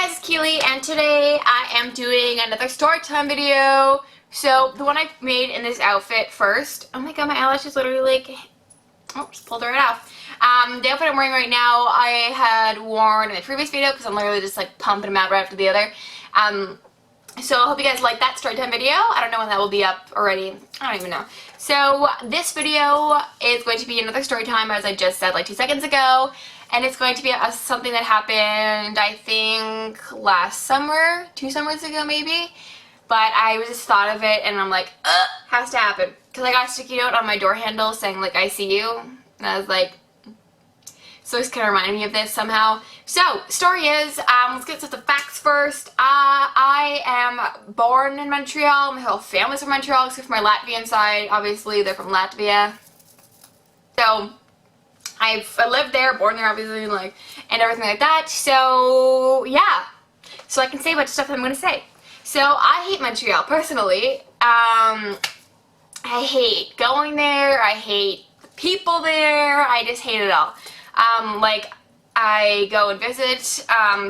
Hey guys, it's Keely, and today I am doing another story time video. So, the one I made in this outfit first. Oh my god, my eyelashes literally like... Oh, just pulled it right off. The outfit I'm wearing right now, I had worn in the previous video because I'm literally just like pumping them out right after the other. So I hope you guys like that story time video. I don't know when that will be up already. I don't even know. So this video is going to be another story time, as I just said like 2 seconds ago. And it's going to be something that happened, I think, last summer, 2 summers ago maybe. But I just thought of it and I'm like, has to happen. Because I got a sticky note on my door handle saying like, I see you. And I was like, so it's kind of reminding me of this somehow. So, story is, let's get to the facts first. I am born in Montreal. My whole family's from Montreal, except for my Latvian side. Obviously, they're from Latvia. So, I lived there, born there, obviously, like, and everything like that. So, yeah. So I can say a bunch of stuff that I'm going to say. So, I hate Montreal, personally. I hate going there. I hate the people there. I just hate it all. Like, I go and visit,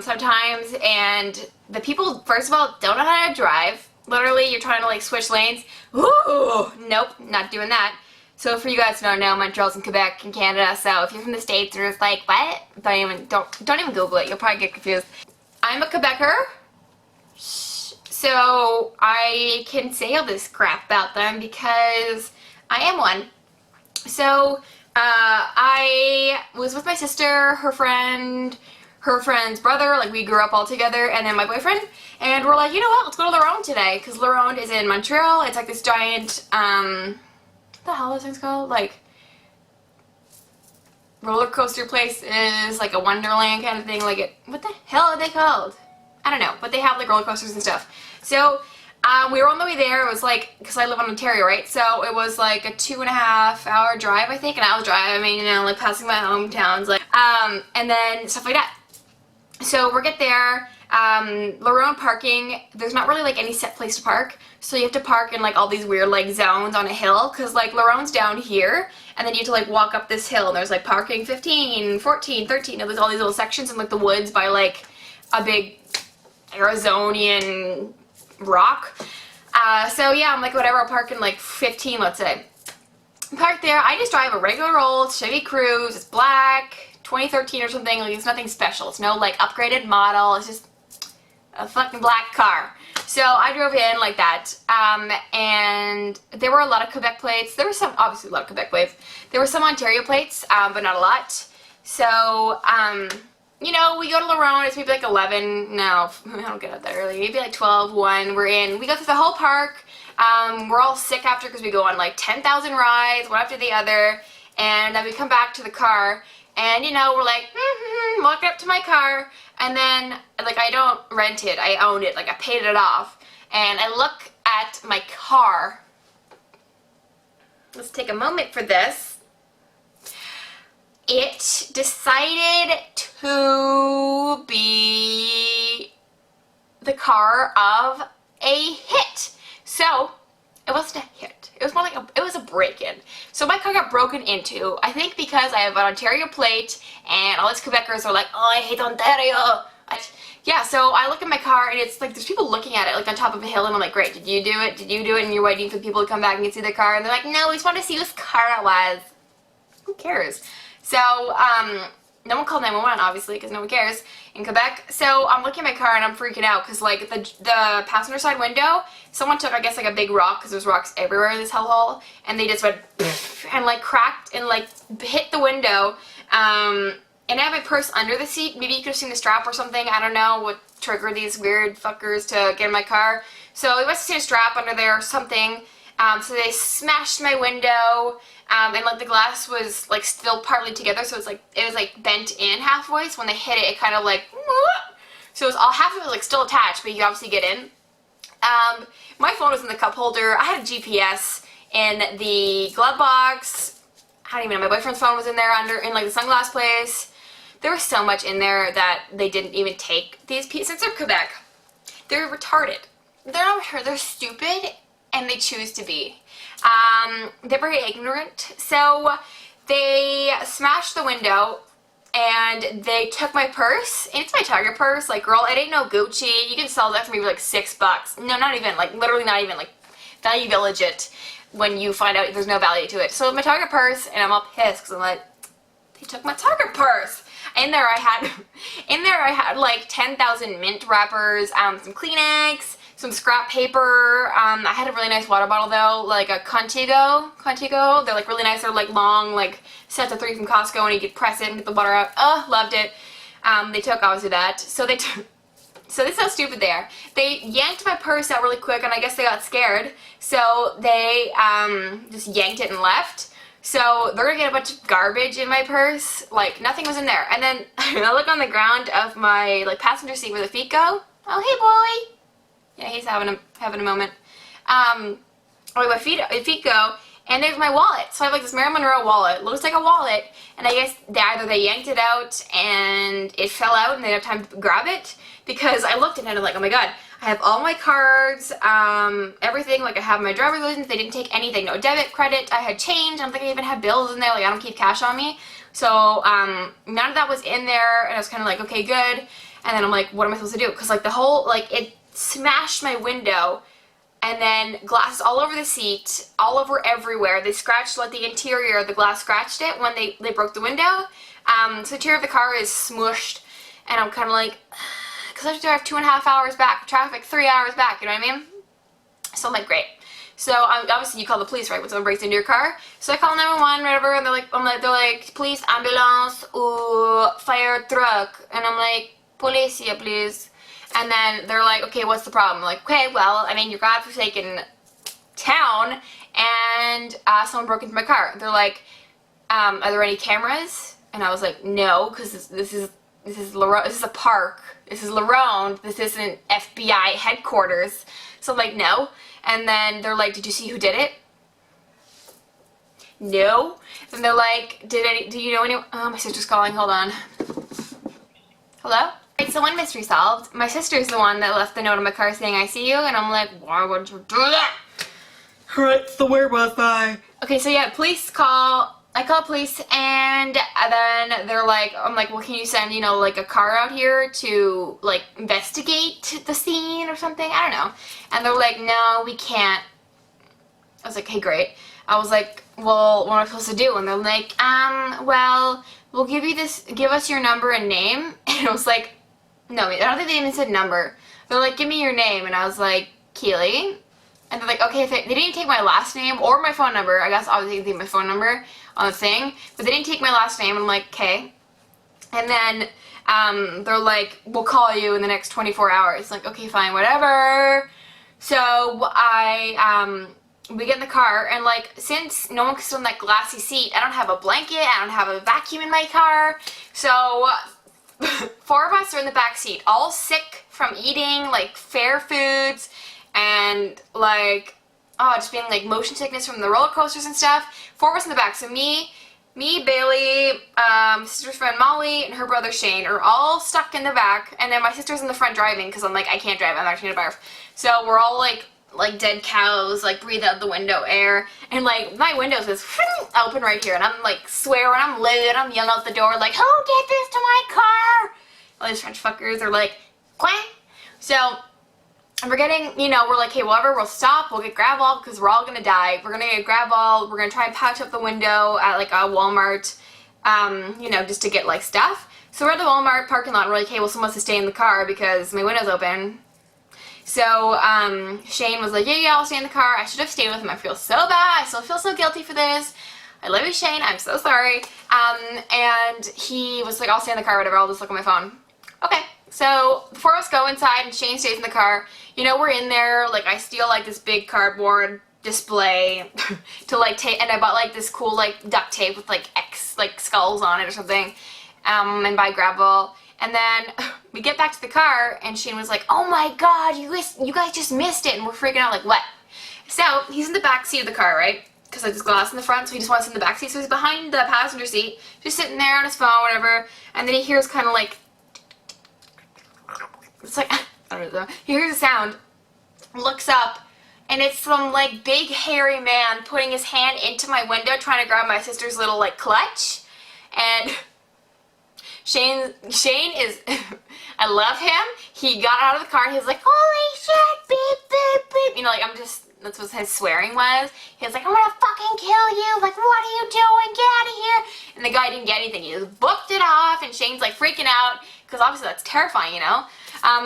sometimes, and the people, first of all, don't know how to drive. Literally, you're trying to, like, switch lanes. Ooh, nope, not doing that. So for you guys who don't know, Montreal's in Quebec in Canada, so if you're from the States and you're just like, what? Don't even Google it, you'll probably get confused. I'm a Quebecer, so I can say all this crap about them because I am one. So, I was with my sister, her friend's brother, like we grew up all together, and then my boyfriend, and we're like, you know what, let's go to La Ronde today, because La Ronde is in Montreal. It's like this giant, what the hell is this called? Like, roller coaster place is like a Wonderland kind of thing. Like what the hell are they called? I don't know, but they have like roller coasters and stuff. So we were on the way there. It was like, because I live in Ontario, right? So it was like a 2.5 hour drive, I think, and I was driving, you know, like passing my hometowns, like, and then stuff like that. So we get there. La Ronde parking, there's not really like any set place to park, so you have to park in like all these weird like zones on a hill, because like La Ronde's down here, and then you have to like walk up this hill, and there's like parking 15, 14, 13, and there's all these little sections in like the woods by like a big Arizonian rock. So yeah, I'm like, whatever, I'll park in like 15, let's say. Park there. I just drive a regular old Chevy Cruze. It's black, 2013 or something. Like, it's nothing special. It's no like upgraded model. It's just a fucking black car. So I drove in like that, and there were a lot of Quebec plates. There were some, obviously a lot of Quebec plates. There were some Ontario plates, but not a lot. So, you know, we go to La Ronde, it's maybe like 11, no, I don't get up that early, maybe like 12, 1, we're in. We go through the whole park. We're all sick after because we go on like 10,000 rides, one after the other, and then we come back to the car. And, you know, we're like, walking up to my car, and then, like, I don't rent it, I own it, like, I paid it off, and I look at my car. Let's take a moment for this. It decided to be the car of a hit. So, it wasn't a hit. It was more like it was a break-in. So my car got broken into, I think because I have an Ontario plate, and all these Quebecers are like, oh, I hate Ontario. Yeah, so I look at my car, and it's like, there's people looking at it, like, on top of a hill, and I'm like, great, did you do it? Did you do it? And you're waiting for people to come back and see their car, and they're like, no, we just want to see whose car it was. Who cares? So, no one called 911, obviously, because no one cares in Quebec. So I'm looking at my car and I'm freaking out because, like, the passenger side window, someone took, I guess, like a big rock, because there's rocks everywhere in this hellhole, and they just went and like cracked and like hit the window. And I have my purse under the seat. Maybe you could have seen the strap or something. I don't know what triggered these weird fuckers to get in my car. So we must have seen a strap under there or something. So they smashed my window, and like the glass was like still partly together, so it was like bent in halfway, so when they hit it, it kind of like, so it was all, half of it was like still attached, but you could obviously get in. My phone was in the cup holder. I had a GPS in the glove box. I don't even know, my boyfriend's phone was in there in like the sunglass place. There was so much in there that they didn't even take these pieces. Since they're Quebec, they're retarded. They're not retarded, they're stupid, and they choose to be. They're very ignorant. So they smashed the window, and they took my purse. And it's my Target purse. Like, girl, it ain't no Gucci. You can sell that for maybe like $6. No, not even. Like, literally not even. Like, value village it when you find out there's no value to it. So my Target purse, and I'm all pissed because I'm like, they took my Target purse. In there I had like 10,000 mint wrappers, some Kleenex, some scrap paper. I had a really nice water bottle though, like a Contigo. They're like really nice. They're like long, like sets of 3 from Costco, and you could press it and get the water out. Oh, loved it. They took obviously that. So they took. So this is how stupid they are. They yanked my purse out really quick, and I guess they got scared. So they just yanked it and left. So they're gonna get a bunch of garbage in my purse. Like, nothing was in there. And then I look on the ground of my like passenger seat where the feet go. Oh, hey boy. Yeah, he's having a moment. Oh, my feet go, and there's my wallet. So I have like this Marilyn Monroe wallet. Looks like a wallet, and I guess either they yanked it out and it fell out and they didn't have time to grab it, because I looked at it and I'm like, oh my god, I have all my cards, everything. Like, I have my driver's license. They didn't take anything. No debit, credit. I had change. I don't think I even had bills in there. Like, I don't keep cash on me. So none of that was in there, and I was kind of like, okay, good. And then I'm like, what am I supposed to do? Because like the whole, like, it smashed my window, and then glasses all over the seat, all over everywhere. They scratched, like, the interior of the glass scratched it when they broke the window. So the interior of the car is smushed, and I'm kind of like, because I have to drive 2.5 hours back, traffic 3 hours back, you know what I mean? So I'm like, great. So obviously you call the police, right, when someone breaks into your car. So I call 911, whatever, and they're like, police, ambulance, or fire truck, and I'm like, policia, please. And then they're like, okay, what's the problem? I'm like, okay, well, I'm in your godforsaken town, and someone broke into my car. They're like, are there any cameras? And I was like, no, because this is a park. This is Lerone. This isn't FBI headquarters. So I'm like, no. And then they're like, did you see who did it? No. And they're like, do you know anyone? Oh, my sister's calling. Hold on. Hello? Right, so one mystery solved. My sister's the one that left the note on my car saying, I see you. And I'm like, why would you do that? Alright, so where was I? Okay, so yeah, police call. I call police, and then they're like, I'm like, well, can you send, you know, like a car out here to, like, investigate the scene or something? I don't know. And they're like, no, we can't. I was like, hey, great. I was like, well, what am I supposed to do? And they're like, well, we'll give us your number and name. And I was like, no, I don't think they even said number. They're like, give me your name. And I was like, Keely. And they're like, okay, they didn't even take my last name or my phone number. I guess obviously they take my phone number on the thing, but they didn't take my last name. I'm like, okay. And then they're like, we'll call you in the next 24 hours. Like, okay, fine, whatever. So we get in the car, and like, since no one can sit on that glassy seat, I don't have a blanket, I don't have a vacuum in my car. So 4 of us are in the back seat, all sick from eating like fair foods, and like, just being like motion sickness from the roller coasters and stuff. 4 of us in the back. So me, Bailey, sister's friend Molly, and her brother Shane are all stuck in the back, and then my sister's in the front driving because I'm like, I can't drive, I'm actually gonna barf. So we're all like dead cows, like breathe out the window air, and like my windows is open right here, and I'm like swearing, I'm livid, I'm yelling out the door like, who did this to my car? All these French fuckers are like, quack. So we're getting, you know, we're like, hey, whatever, we'll stop, we'll get Gravol because we're all gonna die. We're gonna get Gravol, we're gonna try and patch up the window at like a Walmart, you know, just to get like stuff. So we're at the Walmart parking lot, and we're like, hey, well, someone has to stay in the car because my window's open. So Shane was like, yeah, I'll stay in the car. I should have stayed with him. I feel so bad. I still feel so guilty for this. I love you, Shane. I'm so sorry. And he was like, I'll stay in the car, whatever. I'll just look at my phone. Okay. So the 4 of us go inside, and Shane stays in the car. You know, we're in there. Like, I steal like this big cardboard display to like tape, and I bought like this cool like duct tape with like skulls on it or something, and buy Gravol. And then we get back to the car, and Shane was like, oh my god, you guys just missed it. And we're freaking out like, what? So he's in the back seat of the car, right? Because there's glass in the front, so he just wants in the back seat. So he's behind the passenger seat, just sitting there on his phone, whatever. And then he hears kind of like, it's like, I don't know. He hears a sound, looks up, and it's some like big hairy man putting his hand into my window trying to grab my sister's little like clutch. And Shane is, I love him. He got out of the car and he was like, holy shit, beep, beep, beep. You know, like, that's what his swearing was. He was like, I'm gonna fucking kill you. Like, what are you doing? Get out of here. And the guy didn't get anything. He just booked it off, and Shane's like freaking out because obviously that's terrifying, you know?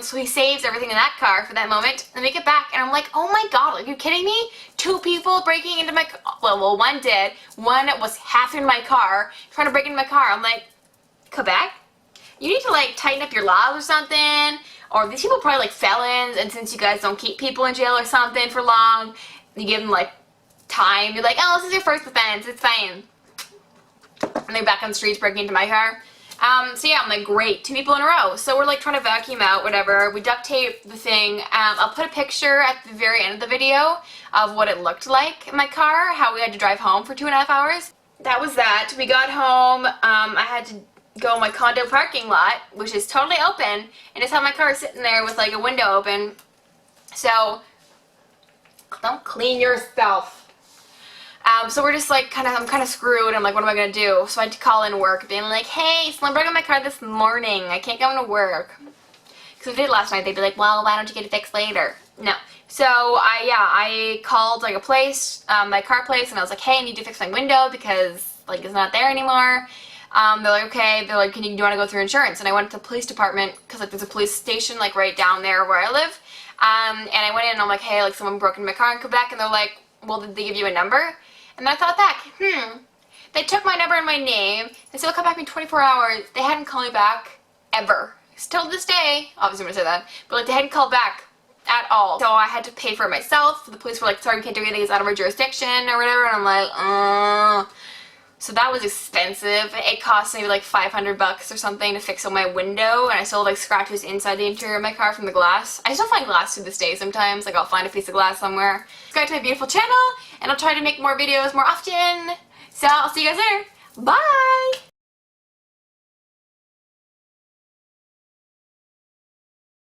So he saves everything in that car for that moment, and we get back, and I'm like, oh my god, like, are you kidding me? 2 people breaking into my car. Well, one did. One was half in my car, trying to break into my car. I'm like, Quebec? You need to, like, tighten up your laws or something. Or these people are probably, like, felons, and since you guys don't keep people in jail or something for long, you give them, like, time. You're like, oh, this is your first offense. It's fine. And they're back on the streets breaking into my car. So yeah, I'm like, great, 2 people in a row. So we're like trying to vacuum out, whatever. We duct tape the thing. I'll put a picture at the very end of the video of what it looked like in my car, how we had to drive home for 2.5 hours. That was that. We got home. I had to go in my condo parking lot, which is totally open, and just have my car sitting there with like a window open. So don't clean yourself. So we're just like I'm kind of screwed. I'm like, what am I gonna do? So I had to call in work, being like, hey, someone broke in my car this morning. I can't go into work. Because if I did last night, they'd be like, well, why don't you get it fixed later? No. So I called like a place, my car place, and I was like, hey, I need to fix my window because like it's not there anymore. They're like, okay. They're like, do you want to go through insurance? And I went to the police department because like there's a police station like right down there where I live. And I went in and I'm like, hey, like someone broke into my car in Quebec, and they're like, well, did they give you a number? And I thought back, they took my number and my name. They still come back in 24 hours. They hadn't called me back ever. Still to this day, obviously I'm gonna say that, but like they hadn't called back at all. So I had to pay for it myself. The police were like, sorry, we can't do anything, it's out of our jurisdiction or whatever. And I'm like, So that was expensive. It cost maybe like $500 or something to fix up my window, and I still have like scratches inside the interior of my car from the glass. I still find glass to this day sometimes. Like I'll find a piece of glass somewhere. Subscribe to my beautiful channel, and I'll try to make more videos more often. So I'll see you guys later. Bye!